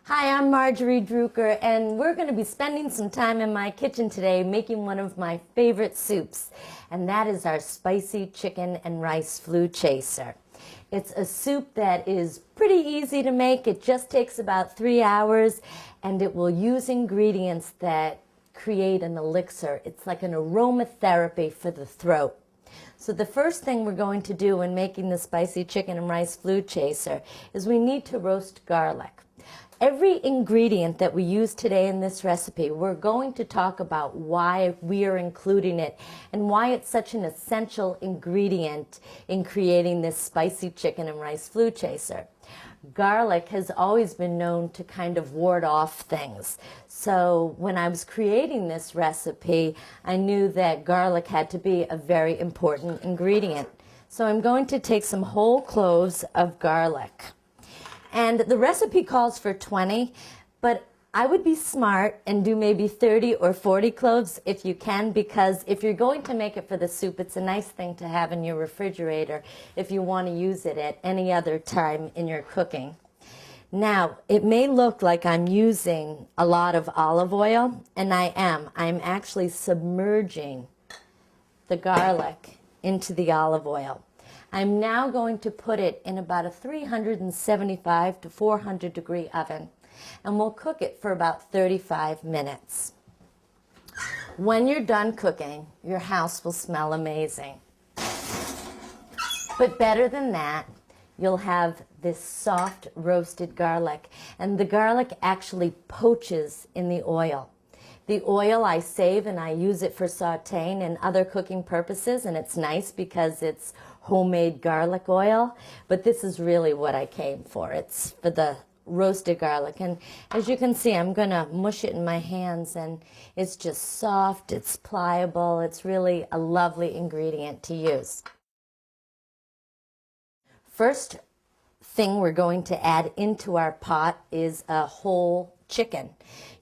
Hi, I'm Marjorie Drucker, and we're going to be spending some time in my kitchen today making one of my favorite soups, and that is our spicy chicken and rice flue chaser. It's a soup that is pretty easy to make. It just takes about 3 hours, and it will use ingredients that create an elixir. It's like an aromatherapy for the throat. So the first thing we're going to do when making the spicy chicken and rice flue chaser is we need to roast garlic. Every ingredient that we use today in this recipe, we're going to talk about why we are including it and why it's such an essential ingredient in creating this spicy chicken and rice flue chaser. Garlic has always been known to kind of ward off things. So when I was creating this recipe, I knew that garlic had to be a very important ingredient. So I'm going to take some whole cloves of garlic. And the recipe calls for 20, but I would be smart and do maybe 30 or 40 cloves if you can, because if you're going to make it for the soup, it's a nice thing to have in your refrigerator if you want to use it at any other time in your cooking. Now, it may look like I'm using a lot of olive oil, and I am. I'm actually submerging the garlic into the olive oil. I'm now going to put it in about a 375 to 400 degree oven, and we'll cook it for about 35 minutes. When you're done cooking, your house will smell amazing. But better than that, you'll have this soft roasted garlic, and the garlic actually poaches in the oil. The oil I save and I use it for sauteing and other cooking purposes, and it's nice because it's homemade garlic oil, but this is really what I came for. It's for the roasted garlic, and as you can see, I'm gonna mush it in my hands, and it's just soft, it's pliable, it's really a lovely ingredient to use. First thing we're going to add into our pot is a whole chicken.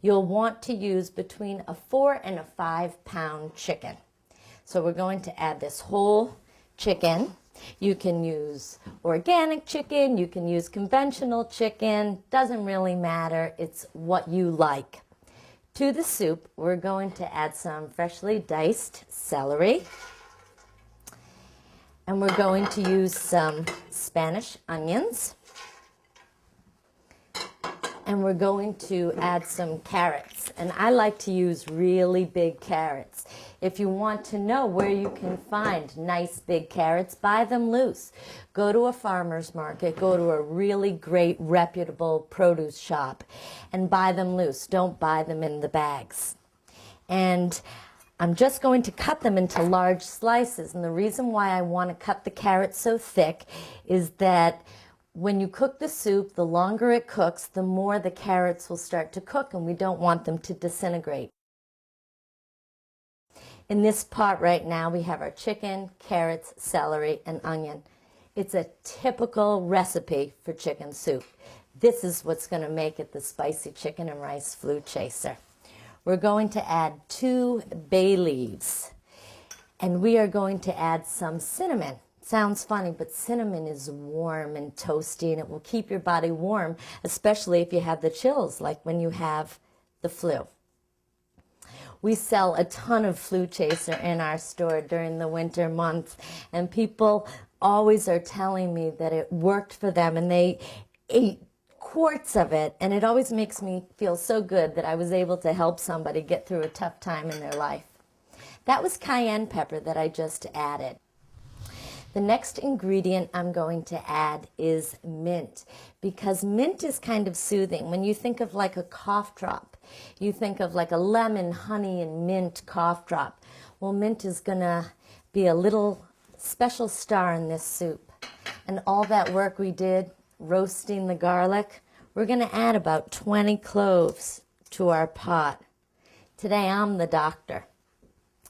You'll want to use between a 4 and a 5 pound chicken. So we're going to add this whole chicken. You can use organic chicken, you can use conventional chicken, doesn't really matter, it's what you like. To the soup, we're going to add some freshly diced celery, and we're going to use some Spanish onions, and we're going to add some carrots, and I like to use really big carrots. If you want to know where you can find nice big carrots, buy them loose. Go to a farmer's market, go to a really great reputable produce shop and buy them loose. Don't buy them in the bags. And I'm just going to cut them into large slices, and the reason why I want to cut the carrots so thick is that when you cook the soup, the longer it cooks, the more the carrots will start to cook, and we don't want them to disintegrate. In this pot right now, we have our chicken, carrots, celery, and onion. It's a typical recipe for chicken soup. This is what's going to make it the spicy chicken and rice flue chaser. We're going to add 2 bay leaves, and we are going to add some cinnamon. Sounds funny, but cinnamon is warm and toasty, and it will keep your body warm, especially if you have the chills, like when you have the flu. We sell a ton of flue chaser in our store during the winter months, and people always are telling me that it worked for them, and they ate quarts of it, and it always makes me feel so good that I was able to help somebody get through a tough time in their life. That was cayenne pepper that I just added. The next ingredient I'm going to add is mint, because mint is kind of soothing. When you think of like a cough drop, you think of like a lemon, honey, and mint cough drop. Well, mint is going to be a little special star in this soup. And all that work we did roasting the garlic, we're going to add about 20 cloves to our pot. Today I'm the doctor.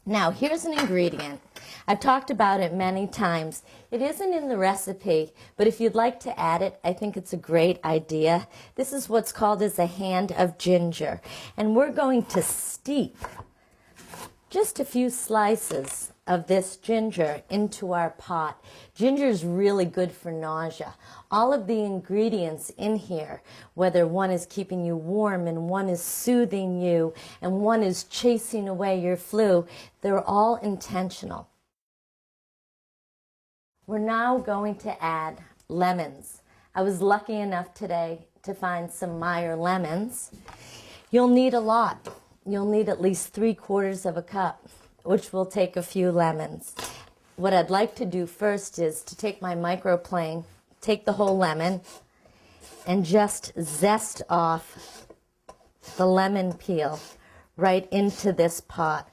Now, here's an ingredient. I've talked about it many times. It isn't in the recipe, but if you'd like to add it, I think it's a great idea. This is what's called as a hand of ginger, and we're going to steep just a few slices of this ginger into our pot. Ginger is really good for nausea. All of the ingredients in here, whether one is keeping you warm and one is soothing you and one is chasing away your flu, they're all intentional. We're now going to add lemons. I was lucky enough today to find some Meyer lemons. You'll need a lot. You'll need at least 3/4 of a cup, which will take a few lemons. What I'd like to do first is to take my microplane, take the whole lemon, and just zest off the lemon peel right into this pot.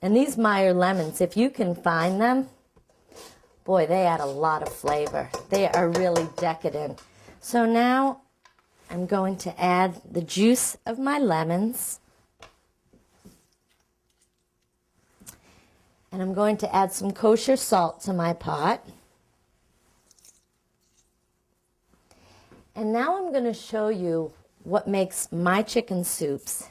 And these Meyer lemons, if you can find them, boy, they add a lot of flavor. They are really decadent. So now I'm going to add the juice of my lemons. And I'm going to add some kosher salt to my pot. And now I'm going to show you what makes my chicken soups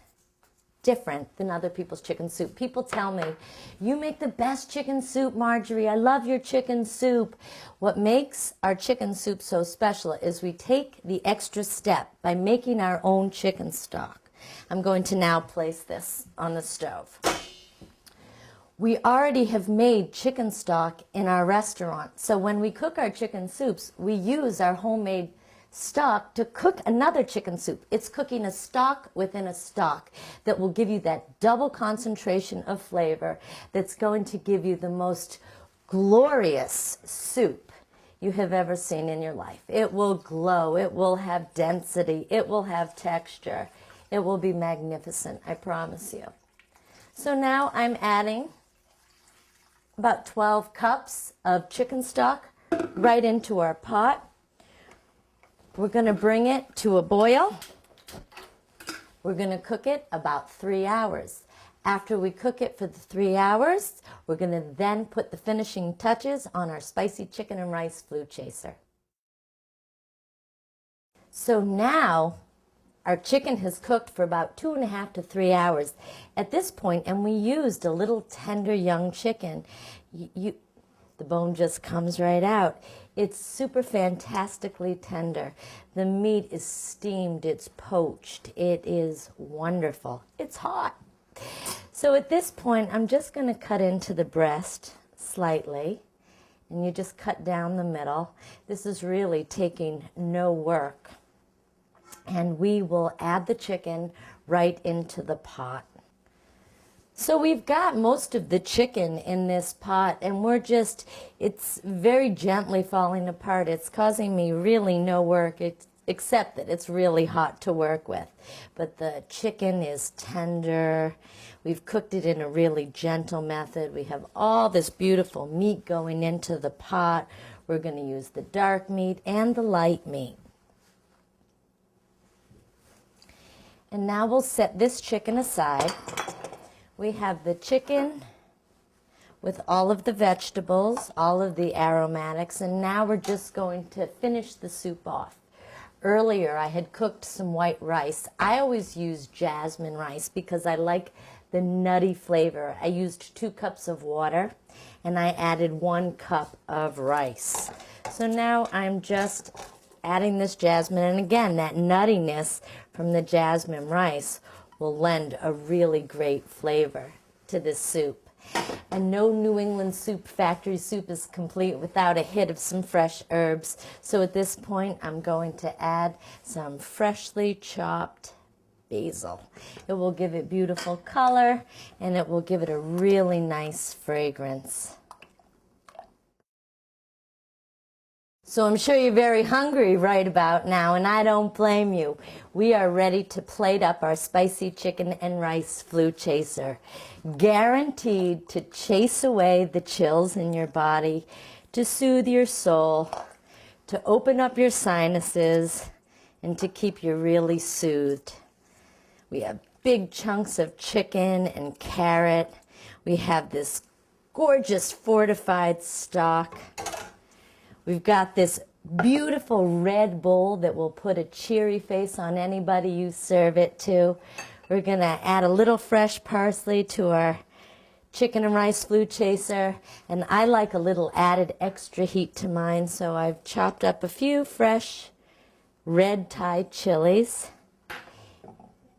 different than other people's chicken soup. People tell me, you make the best chicken soup, Marjorie. I love your chicken soup. What makes our chicken soup so special is we take the extra step by making our own chicken stock. I'm going to now place this on the stove. We already have made chicken stock in our restaurant. So when we cook our chicken soups, we use our homemade stock to cook another chicken soup. It's cooking a stock within a stock that will give you that double concentration of flavor that's going to give you the most glorious soup you have ever seen in your life. It will glow, it will have density, it will have texture. It will be magnificent, I promise you. So now I'm adding about 12 cups of chicken stock right into our pot. We're going to bring it to a boil. We're going to cook it about 3 hours. After we cook it for the 3 hours, we're going to then put the finishing touches on our spicy chicken and rice flu chaser. So now our chicken has cooked for about 2.5 to 3 hours. At this point, and we used a little tender young chicken, the bone just comes right out. It's super fantastically tender. The meat is steamed, it's poached, it is wonderful. It's hot. So at this point, I'm just going to cut into the breast slightly, and you just cut down the middle. This is really taking no work. And we will add the chicken right into the pot. So we've got most of the chicken in this pot, and it's very gently falling apart. It's causing me really no work, except that it's really hot to work with. But the chicken is tender. We've cooked it in a really gentle method. We have all this beautiful meat going into the pot. We're going to use the dark meat and the light meat. And now we'll set this chicken aside. We have the chicken with all of the vegetables, all of the aromatics, and now we're just going to finish the soup off. Earlier I had cooked some white rice. I always use jasmine rice because I like the nutty flavor. I used 2 cups of water and I added 1 cup of rice. So now I'm just adding this jasmine, and again, that nuttiness from the jasmine rice will lend a really great flavor to this soup. And no New England Soup Factory soup is complete without a hit of some fresh herbs. So at this point, I'm going to add some freshly chopped basil. It will give it beautiful color, and it will give it a really nice fragrance. So I'm sure you're very hungry right about now, and I don't blame you. We are ready to plate up our spicy chicken and rice flu chaser. Guaranteed to chase away the chills in your body, to soothe your soul, to open up your sinuses, and to keep you really soothed. We have big chunks of chicken and carrot. We have this gorgeous fortified stock. We've got this beautiful red bowl that will put a cheery face on anybody you serve it to. We're going to add a little fresh parsley to our chicken and rice flu chaser, and I like a little added extra heat to mine, so I've chopped up a few fresh red Thai chilies,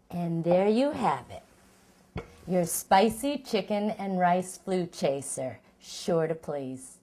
and there you have it, your spicy chicken and rice flu chaser, sure to please.